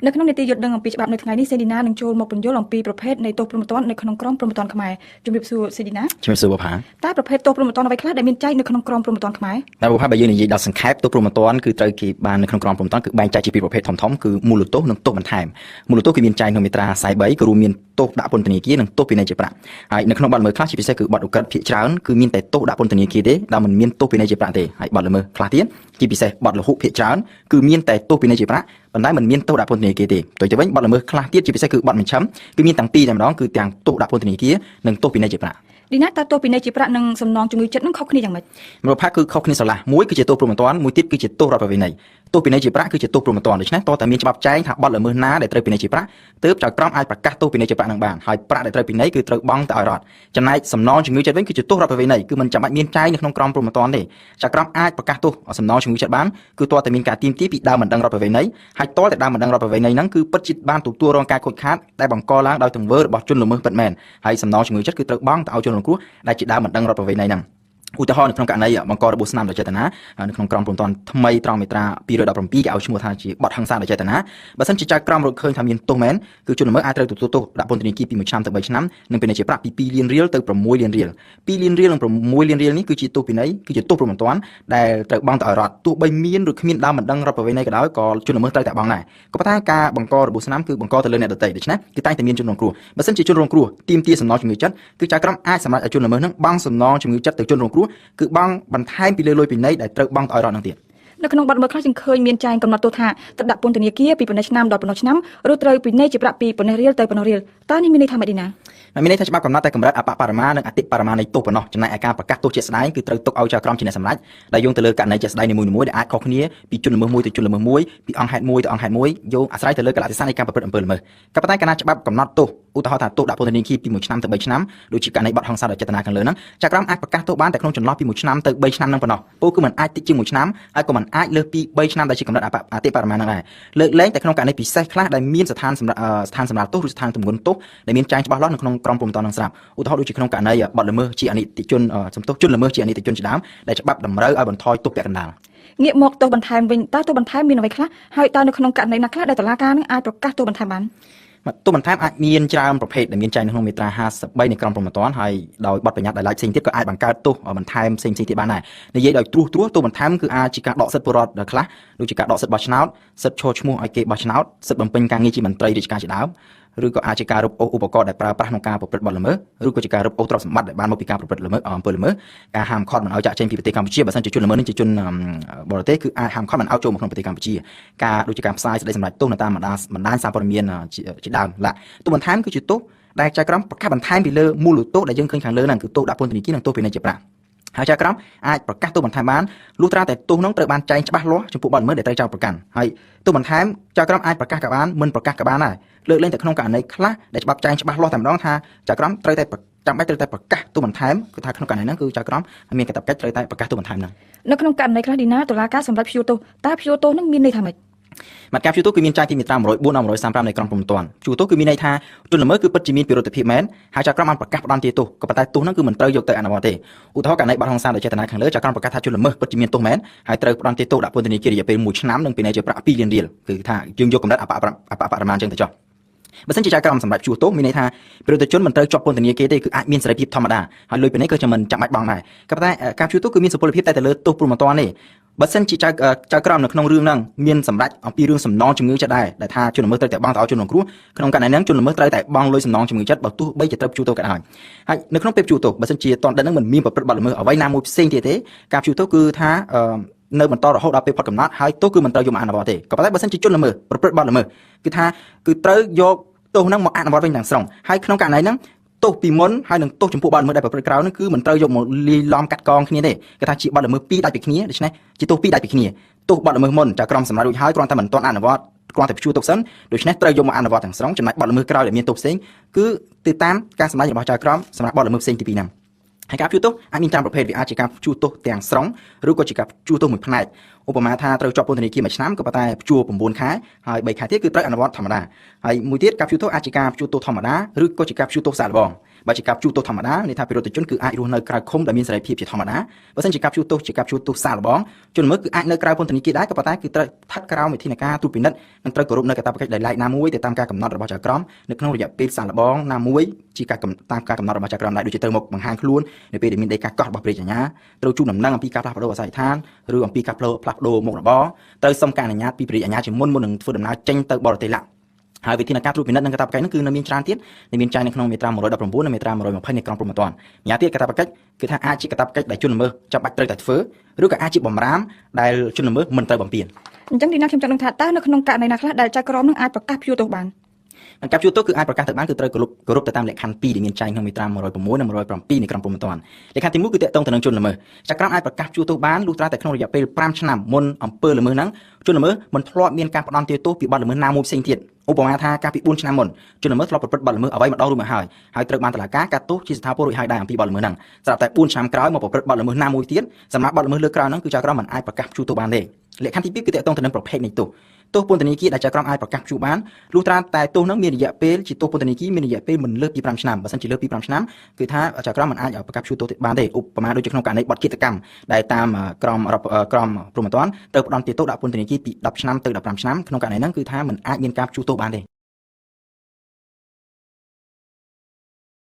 នៅក្នុងនីតិយុត្តដឹងអំពីច្បាប់នៅថ្ងៃនេះសេឌីណានឹងចូលមកបញ្យល់អំពីប្រភេទនៃទោសព្រហ្មទណ្ឌនៅក្នុងក្រមព្រហ្មទណ្ឌខ្មែរជំរាបសួរសេឌីណាជំរាបសួរបុប្ផាតើប្រភេទទោសព្រហ្មទណ្ឌអ្វីខ្លះដែលមានចែងនៅក្នុងក្រមព្រហ្មទណ្ឌខ្មែរតែបុប្ផាបើយើងនិយាយដល់សង្ខេបទោសព្រហ្មទណ្ឌគឺត្រូវគេបាននៅក្នុងក្រមព្រហ្មទណ្ឌគឺបែងចែកជាពីរប្រភេទធំៗគឺមូលទោសនិងទោសបន្ថែមមូលទោសគឺមានចែងក្នុងមាត្រា43គឺរួមមានទោសដាក់ពន្ធនាគារនិងទោសពិន័យជាប្រាក់ហើយនៅក្នុងបទល្មើសខ្លះជាពិសេសគឺបទឧក្រិដ្ឋភាគច្រើនគឺមានតែទោសដាក់ពន្ធនាគារទេដែលមិនមានទោសពិន័យជាប្រាក់ទេហើយបទល្មើសខ្លះទៀតជាពិសេសបទលហុភាគច្រើនគឺមានតែទោសពិន័យជាប្រាក់ប៉ុន្តែមិនមានទោសដាក់ពន្ធនាគារទេទៅវិញបទល្មើសខ្លះទៀតជាពិសេសគឺបទបញ្ឈឹមគឺមានទាំងពីរតែម្ដងគឺទាំងទោសដាក់ពន្ធនាគារនិងទោសពិន័យជាប្រាក់ឌីណាតើទោសពិន័យជាប្រាក់និងសំណងជំងឺចិត្តនឹងខុសគ្នាយ៉ាងម៉េចមកផាគឺខុសគ្នាស្រឡះមួយគឺជាទោសព្រហ្មទណ្ឌមួយទៀតគឺជាទោសរដ្ឋប្រវេណីទោសពិន័យជាប្រាក់គឺជាទោសព្រហ្មទណ្ឌដូច្នេះតើតែមានច្បាប់ចែងថាបទល្មើសណាដែលត្រូវពិន័យជាប្រាក់ទើបចៅក្រមអាចប្រកាសទោសពិន័យជាប្រាក់នឹងបានហើយប្រាក់ដែលត្រូវពិន័យគឺត្រូវបង់ទៅឲ្យរដ្ឋចំណែកសំណងជំងឺចិត្តវិញគឺជាទោសរដ្ឋប្រវេណីគឺមិនចាំបាច់មានចែងនៅក្នុងក្រមព្រហ្មទណ្ឌទេចៅក្រមអាចប្រកាសទោសសំណងជំងឺចិត្តបានគឺតើតែមានការទាមទារពីដើមមិនដឹងរដ្ឋប្រវេណីហើយតើតែដើមមិនដឹងរដ្ឋប្រវេណីហ្នឹងគឺពិតជាបានទទួលរងការខូចខាតដែលបង្កឡើងដោយទង្វើរបស់ជនល្មើសពិតមែនហើយសំណងជំងឺចិត្តគឺត្រូវបង់ទៅឲ្យជនរងគ្រោះដែលជាដើមមិនដឹងរដ្ឋប្រវេណីហ្នឹងឧទាហរណ៍នៅក្នុងករណីបង្ករបួសស្នាមដោយចេតនានៅក្នុងក្រមព្រហ្មទណ្ឌថ្មីត្រង់មាត្រា217គេឲ្យឈ្មោះថាជាបទហិង្សាដោយចេតនាបើសិនជាចៅក្រមរកឃើញថាមានទោសមែនគឺជនល្មើសអាចត្រូវទទួលទោសដាក់ពន្ធនាគារពី1ឆ្នាំទៅ3ឆ្នាំនិងពិន័យជាប្រាក់ពី2លានរៀលទៅ6លានរៀល2លានរៀលនិង6លានរៀលនេះគឺជាទោសពិន័យគឺជាទោសព្រហ្មទណ្ឌដែលត្រូវបង់ទៅឲ្យរដ្ឋទោះបីមានឬគ្មានដើមមិនដឹងរដ្ឋប្រវេណីក៏ដោយក៏ជនល្មើសត្រូវតែបង់ដែរក៏ប៉ុន្តែការបង្ករបួសស្នាមគឺបង្កទៅលើអ្នកដទៃដូច្នេះគឺតែងតែមានជនរងគ្រោះបើសិនជាជនរងគ្រោះទាមទារសំណងជំងឺចិត្តគឺចៅក្រមអាចសម្រេចឲ្យជនល្មើសនឹងបង់សំណងជំងឺចិត្តទៅជនរងគ្រោះគឺបង់បន្ថែមពីលើលុយពិន័យដែលត្រូវបង់ទៅឲ្យរដ្ឋនឹងទៀតនៅក្នុងបទល្មើសខ្លះយើងឃើញមានចែងកំណត់ទោសថាត្រូវដាក់ពន្ធនាគារពីប៉ុណ្ណេះឆ្នាំដល់ប៉ុណ្ណោះឆ្នាំឬត្រូវពិន័យជាប្រាក់ពីប៉ុណ្ណេះរៀលទៅប៉ុណ្ណោះរៀលតើនេះមានន័យថាម៉េចឌីណាមានន័យថាច្បាប់កំណត់តែកម្រិតអបបរមានិងអតិបរមានៃទោសប៉ុណ្ណោះចំណែកឯការប្រកាសទោសជាក់ស្ដែងគឺត្រូវទុកឲ្យចៅក្រមជាអ្នកសម្រេចដែលយោងទៅលើករណីជាក់ស្ដែងនីមួយៗដែលអាចខុសគ្នាពីជនល្មើសមួយទៅជនល្មើសមួយពីអង្គហេតុមួយទៅអង្គហេតុមួយយោងអាស្រ័យទៅលើកលៈទេសៈនៃការប្រព្រឹត្តអំពើល្មើសក៏ប៉ុន្តែកាលណាច្បាប់កំណត់ទោសឧទាហរណ៍ថាទោសដាក់ពន្ធនាគារពី1ឆ្នាំទៅ3ឆ្នាំដូចជាករណីបទហិង្សាដោយចេតនាខាងលើហ្នឹងចៅក្រមអាចប្រកាសទោសបានតែក្នុងចន្លោះពី1ឆ្នាំទៅ3ឆ្នាំហ្នឹងប៉ុណ្ណោះពោលគឺមិនអាចតិចជាង1ឆ្នាំហើយក៏មិនអាចលើសពី3ឆ្នាំដែលជាកម្រិតអតិបរមាហ្នឹងដែរលើកលែងតែក្នុងករណីពិសេសខ្លះដែលមានស្ថានសម្រាប់ទោសឬស្ថានទម្ងន់ទោសដែលមានចែងច្បាស់លាស់នៅក្នុងក្រមព្រហ្មទណ្ឌនឹងស្រាប់ឧទាហរណ៍ដូចជាក្នុងករណីបទល្មើសជាអនិច្ចជនសំទោសជនល្មើសជាអនិច្ចជនជាដើមដែលច្បាប់តម្រូវឲ្យបន្ថយទោសពាក់កណ្ដាលងាកមកទោសបន្ថែមវិញតើទោសបន្ថែមមានអ្វីខ្លះហើយតើនៅក្នុងករណីណាខ្លះដែលតុលាការនឹងអាចប្រកាសទោសបន្ថែមបានទោសបន្ថែមអាចមានច្រើនប្រភេទដែលមានចែងនៅក្នុងមាត្រា53នៃក្រមព្រហ្មទណ្ឌហើយដោយបទបញ្ញត្តិដែលឡែកផ្សេងទៀតក៏អាចបង្កើតទោសបន្ថែមផ្សេងៗទៀតបានដែរនិយាយដោយត្រួសទោសបន្ថែមគឺអាចជាការដកសិទ្ធិពលរដ្ឋខ្លះដូចជាការដកសិទ្ធិបោះឆ្នោតសិទ្ធិឈរឈ្មោះឲ្យគេបោះឆ្នោតសិទ្ធិបំពេញការងារជាមន្ត្រីរាជការជាដើមឬក៏អាចជាការរឹបអូសឧបករណ៍ដែលប្រើប្រាស់ក្នុងការប្រព្រឹត្តបទល្មើសឬក៏ជាការរឹបអូសទ្រព្យសម្បត្តិដែលបានមកពីការប្រព្រឹត្តល្មើសអំពើល្មើសការហាមឃាត់មិនឲ្យចាក់ចេញពីប្រទេសកម្ពុជាបើសិនជាជនល្មើសនេះជាជនបរទេសគឺអាចហាមឃាត់មិនឲ្យចូលមកក្នុងប្រទេសកម្ពុជាការដូចជាការផ្សាយសេចក្តីសម្រេចទោសនៅតាមបណ្ដាញសារព័ត៌មានជាដើមទោសបន្ថែមគឺជាទោសដែលចៅក្រមប្រកាសបន្ថែមពីលើមូលទោសដែលយើងឃើញខាងលើហ្នឹងគឺទោសដាក់ពន្ធនាគារនិងទោសពិន័យជាប្រាក់ហើយចៅក្រមអាចប្រកាសទោសបន្ថែមបានលុះត្រាតែទោសនោះត្រូវបានចែងច្បាស់លាស់ចំពោះបទល្មើសដែលត្រូវចោទប្រកាន់ហើយទោសបន្ថែមចៅក្រមអាចប្រកាសក៏បានមិនប្រកាសក៏បានដែរលើកលែងតែក្នុងករណីខ្លះដែលច្បាប់ចែងច្បាស់លាស់តែម្ដងថាចៅក្រមត្រូវតែចាំបាច់ត្រូវតែប្រកាសទោសបន្ថែមគឺថាក្នុងករណីហ្នឹងគឺចៅក្រមមានកាតព្វកិច្ចត្រូវតែប្រកាសទោសបន្ថែមហ្នឹងនៅក្នុងករណីខ្លះឌីណាតុលាការសម្រាប់ព្យួរទោសតើព្យួរទោសនឹងមានន័យថាម៉េចមកការព្យួរទោសគឺមានចែងពីមាត្រា104ដល់135នៃក្រមព្រហ្មទណ្ឌព្យួរទោសគឺមានន័យថាជនល្មើសគឺពិតជាមានពិរុទ្ធភាពមែនហើយចៅក្រមបានប្រកាសផ្ដន្ទាទោសក៏ប៉ុន្តែទោសហ្នឹងគឺមិនត្រូវយកទៅអនុវត្តទេឧទាហរណ៍ករណីបទហិង្សាដោយចេតនាខាងលើចៅក្រមប្រកាសថាជនល្មើសពិតជាមានទោសមែនហើយត្រូវផ្ដន្ទាទោសដាក់ពន្ធនាគាររយៈពេល1ឆ្នាំនិងពិន័យជាប្រាក់2លានរៀលគឺថាយើងយកកម្រិតអបបរមាអញ្ចឹងទៅចុះបើសិនជាចៅក្រមសម្រាប់ព្យួរទោសមានន័យថាប្រតិជនមិនត្រូវជាប់ពន្ធនាគារទេគឺអាចមានសេរីភាពធម្មតាហើយលុយពីនេះក៏จะមិនចាំបាច់បង់ដែរក៏ប៉ុន្តែការព្យួរទោសគឺមានសុពលភាពតែលើទោសព្រហ្មទណ្ឌទេបើសិនជាចៅក្រមនៅក្នុងរឿងហ្នឹងមានសម្រាប់អំពីរឿងសំណងជំងឺចិត្តដែរដែលថាជនល្មើសត្រូវតែបង់ទៅឲ្យជនរងគ្រោះក្នុងករណីហ្នឹងជនល្មើសត្រូវតែបង់លុយសំណងជំងឺចិត្តបើទោះបីជាត្រូវព្យួរទោសក៏ដោយហើយនៅក្នុងពេលព្យួរទោសបើសិនជាតនដិនហ្នឹងមិនមានប្រព្រឹត្តបទល្មើសអ្វីណាមួយផ្សេងទៀតទេការព្យួរទោសគឺថានៅបន្តរហូតដល់ពេលផុតកំណត់ហើយទោសគឺមិនត្រូវយកមកអនុវត្តទេក៏ប៉ុន្តែបើសិនជាជនល្មើសប្រព្រឹត្តបទល្មើសគឺថាគឺត្រូវយកទោសហ្នឹងមកអនុវត្តវិញទាំងស្រុងហើយក្នុងករណីហ្នឹងទោសពីមុនហើយនឹងទោសចំពោះបទល្មើសដែលប្រព្រឹត្តក្រោយហ្នឹងគឺមិនត្រូវយកមកលាយឡំកាត់កងគ្នាទេគេថាជាបទល្មើសពីរដាច់ពីគ្នាដូច្នេះជាទោសពីរដាច់ពីគ្នាទោសបទល្មើសមុនចៅក្រមសម្រាប់រួចហើយគ្រាន់តែមិនទាន់អនុវត្តគ្រាន់តែព្យួរទោសសិនដូច្នេះត្រូវយកមកអនុវត្តទាំងស្រុងចំណែកបទល្មើសក្រោយដែលមានទោសផ្សេងគឺទៅតាមការសម្រេចរបស់ចៅក្រមសម្រាប់បទល្មើសផ្សេងទីពីរហ្នឹងហើយការព្យួរទោសអាចមានច្រើនប្រភេទវាអាចជាការព្យួរទោសទាំងស្រុងឬក៏ជាការព្យួរទោសមួយផ្នែក ឧបមាថាត្រូវជាប់ពន្ធនាគារមួយឆ្នាំក៏ប៉ុន្តែព្យួរ9ខែហើយ3ខែទៀតគឺត្រូវអនុវត្តធម្មតាហើយមួយទៀតការព្យួរទោសអាចជាការព្យួរទោសធម្មតាឬក៏ជាការព្យួរទោសសាកល្បងបើជាការព្យួរទោសធម្មតានេះថាប្រជាជនគឺអាចរស់នៅក្រៅឃុំដែលមានសេរីភាពជាធម្មតាបើមិនជាការព្យួរទោសជាការព្យួរទោសសាកល្បងជនល្មើសគឺអាចនៅក្រៅពន្ធនាគារដែរក៏ប៉ុន្តែគឺត្រូវស្ថិតក្រោមវិធានការត្រួតពិនិត្យនិងត្រូវគោរពនៅកាតព្វកិច្ចដែលឡែកណាមួយទៅតាមការកំណត់របស់ចៅក្រមនៅក្នុងរយៈពេលសាកល្បងណាមួយជាការតាមការកំណត់របស់ចៅក្រមដែរដូចជាត្រូវមកបង្ហាញខ្លួននៅពេលដែលមានដីកាកោះរបស់ព្រះរាជអាជ្ញាត្រូវជួបដំណឹងអំពីការផ្លាស់ប្ដូរអាសយដ្ឋានឬអំពីការផ្លាស់ប្ដូរមុខរបរត្រូវសុំការអនុញ្ញាតពីព្រះរាជអាជ្ញាជាមុននឹងធ្វើដំណើរចេញទៅបរទេសឡាក់ហើយវិធានការត្រួតពិនិត្យនិងកាតព្វកិច្ចនោះគឺនៅមានច្រើនទៀតដែលមានចែងនៅក្នុងមាត្រា119និងមាត្រា120នៃក្រមព្រហ្មទណ្ឌម្យ៉ាងទៀតកាតព្វកិច្ចគឺថាអាចជាកាតព្វកិច្ចដែលជនល្មើសចាំបាច់ត្រូវតែធ្វើឬក៏អាចជាបំរាមដែលជនល្មើសមិនត្រូវបំពេញអញ្ចឹងទីណាខ្ញុំចង់ដឹងថាតើនៅក្នុងករណីណាខ្លះដែលចៅក្រមនឹងអាចប្រកាសព្យួរទោសបានការព្យួរទោសគឺអាចប្រកាសទៅបានគឺត្រូវគោរពទៅតាមលក្ខខណ្ឌ2ដែលមានចែងក្នុងមាត្រា106និង107នៃក្រមព្រហ្មទណ្ឌលក្ខខណ្ឌទី1គឺទាក់ទងទៅនឹងជនល្មើសចៅក្រមអាចប្រកាសព្យួរទោសបានលុះត្រាតែក្នុងរយៈពេល5ឆ្នាំមុនអំពើល្មើសហ្នឹងជនល្មើសមិនធ្លាប់មានការផ្ដន្ទាទោសពីបទល្មើសណាមួយផ្សេងទៀតឧបមាថាកាលពី4ឆ្នាំមុនជនល្មើសធ្លាប់ប្រព្រឹត្តបទល្មើសអ្វីម្ដងរួចមកហើយត្រូវបានតុលាការកាត់ទោសជាស្ថាពររួចហើយដែរអំពីបទល្មើសហ្នឹងស្រាប់តែ4ឆ្នាំក្រោយមកប្រព្រឹត្តបទល្មើសណាមួយទៀតសម្រាប់បទល្មើសលើកក្រោយហ្នឹងគឺចៅក្រមមិនអាចប្រកាសព្យួរទោសបានទេលក្ខខណ្ឌទី2គឺទាក់ទងទៅនឹងប្រភេទនៃទោសពន្ធនាគារដែលចៅក្រមអាចប្រកាសព្យួរបានលុះត្រាតែទោសហ្នឹងមានរយៈពេលជាទោសពន្ធនាគារមានរយៈពេលមិនលើសពី5ឆ្នាំបើមិនជាលើសពី5ឆ្នាំគឺថាចៅក្រមមិនអាចប្រកាសព្យួរទោសបានទេឧបមាដូចជាក្នុងករណីបទឃាតកម្មដែលតាមក្រមព្រហ្មទណ្ឌត្រូវផ្ដន្ទាទោសដាក់ពន្ធនាគារពី10ឆ្នាំទៅ15ឆ្នាំក្នុងករណីហ្នឹងគឺថាមិនអាចមានការព្យួរទោសបានទេ